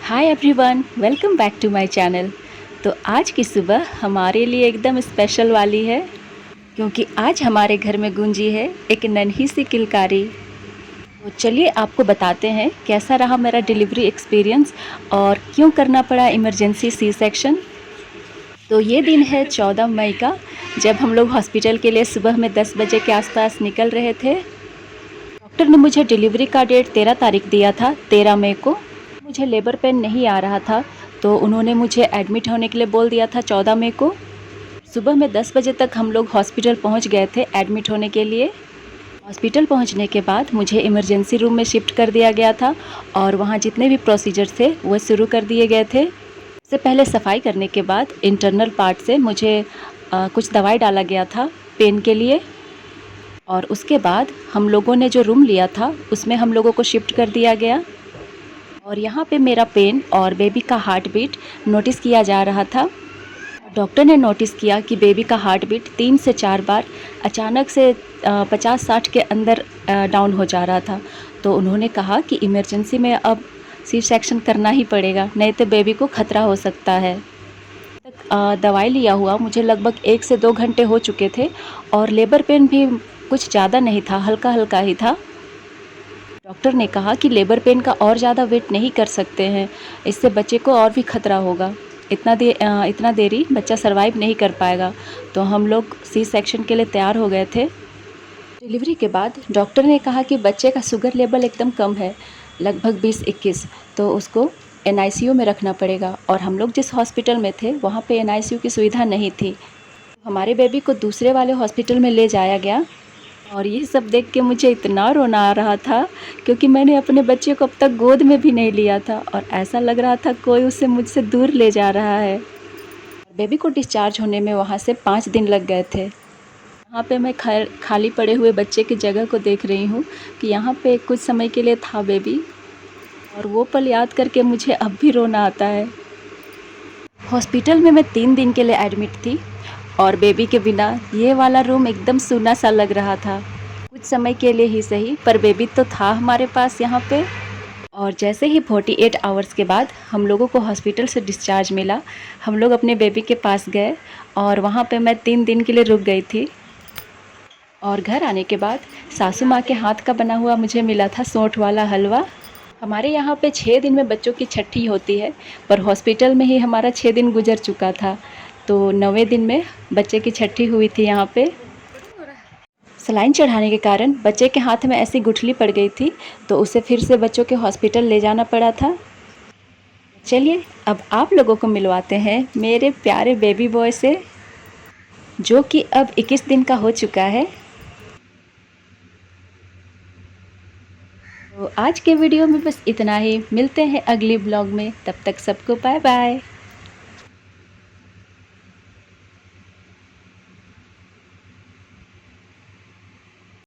Hi everyone, welcome back to my channel. तो आज की सुबह हमारे लिए एकदम स्पेशल वाली है, क्योंकि आज हमारे घर में गूंजी है एक नन्ही सी किलकारी। तो चलिए आपको बताते हैं कैसा रहा मेरा डिलीवरी एक्सपीरियंस और क्यों करना पड़ा इमरजेंसी सी सेक्शन। तो ये दिन है 14 मई का, जब हम लोग हॉस्पिटल के लिए सुबह में 10 बजे के आसपास निकल रहे थे। डॉक्टर ने मुझे डिलीवरी का डेट 13 तारीख दिया था, 13 मई को। मुझे लेबर पेन नहीं आ रहा था, तो उन्होंने मुझे एडमिट होने के लिए बोल दिया था 14 मई को। सुबह में 10 बजे तक हम लोग हॉस्पिटल पहुंच गए थे एडमिट होने के लिए। हॉस्पिटल पहुंचने के बाद मुझे इमरजेंसी रूम में शिफ्ट कर दिया गया था और वहां जितने भी प्रोसीजर थे वो शुरू कर दिए गए थे। सबसे पहले सफाई करने के बाद इंटरनल पार्ट से मुझे कुछ दवाई डाला गया था पेन के लिए, और उसके बाद हम लोगों ने जो रूम लिया था उसमें हम लोगों को शिफ्ट कर दिया गया। और यहाँ पे मेरा पेन और बेबी का हार्ट बीट नोटिस किया जा रहा था। डॉक्टर ने नोटिस किया कि बेबी का हार्ट बीट 3 से 4 बार अचानक से 50-60 के अंदर डाउन हो जा रहा था। तो उन्होंने कहा कि इमरजेंसी में अब सी सेक्शन करना ही पड़ेगा, नहीं तो बेबी को खतरा हो सकता है। दवाई लिया हुआ मुझे लगभग 1 से 2 घंटे हो चुके थे और लेबर पेन भी कुछ ज़्यादा नहीं था, हल्का हल्का ही था। डॉक्टर ने कहा कि लेबर पेन का और ज़्यादा वेट नहीं कर सकते हैं, इससे बच्चे को और भी खतरा होगा, इतना देरी बच्चा सरवाइव नहीं कर पाएगा। तो हम लोग सी सेक्शन के लिए तैयार हो गए थे। डिलीवरी के बाद डॉक्टर ने कहा कि बच्चे का शुगर लेवल एकदम कम है, लगभग 20-21, तो उसको एनआईसीयू में रखना पड़ेगा। और हम लोग जिस हॉस्पिटल में थे वहाँ पे एनआईसीयू की सुविधा नहीं थी। हमारे बेबी को दूसरे वाले हॉस्पिटल में ले जाया गया। और ये सब देख के मुझे इतना रोना आ रहा था, क्योंकि मैंने अपने बच्चे को अब तक गोद में भी नहीं लिया था और ऐसा लग रहा था कोई उसे मुझसे दूर ले जा रहा है। बेबी को डिस्चार्ज होने में वहाँ से 5 दिन लग गए थे। यहाँ पे मैं खाली पड़े हुए बच्चे की जगह को देख रही हूँ कि यहाँ पे कुछ समय के लिए था बेबी, और वो पल याद करके मुझे अब भी रोना आता है। हॉस्पिटल में मैं 3 दिन के लिए एडमिट थी और बेबी के बिना ये वाला रूम एकदम सूना सा लग रहा था। कुछ समय के लिए ही सही, पर बेबी तो था हमारे पास यहाँ पे। और जैसे ही 48 आवर्स के बाद हम लोगों को हॉस्पिटल से डिस्चार्ज मिला, हम लोग अपने बेबी के पास गए और वहाँ पे मैं 3 दिन के लिए रुक गई थी। और घर आने के बाद सासू माँ के हाथ का बना हुआ मुझे मिला था सौंठ वाला हलवा। हमारे यहाँ पे 6 दिन में बच्चों की छठी होती है, पर हॉस्पिटल में ही हमारा 6 दिन गुजर चुका था, तो 9वें दिन में बच्चे की छठी हुई थी। यहाँ पे सलाइन चढ़ाने के कारण बच्चे के हाथ में ऐसी गुठली पड़ गई थी, तो उसे फिर से बच्चों के हॉस्पिटल ले जाना पड़ा था। चलिए अब आप लोगों को मिलवाते हैं मेरे प्यारे बेबी बॉय से, जो कि अब 21 दिन का हो चुका है। तो आज के वीडियो में बस इतना ही, मिलते हैं अगली ब्लॉग में, तब तक सबको बाय बाय।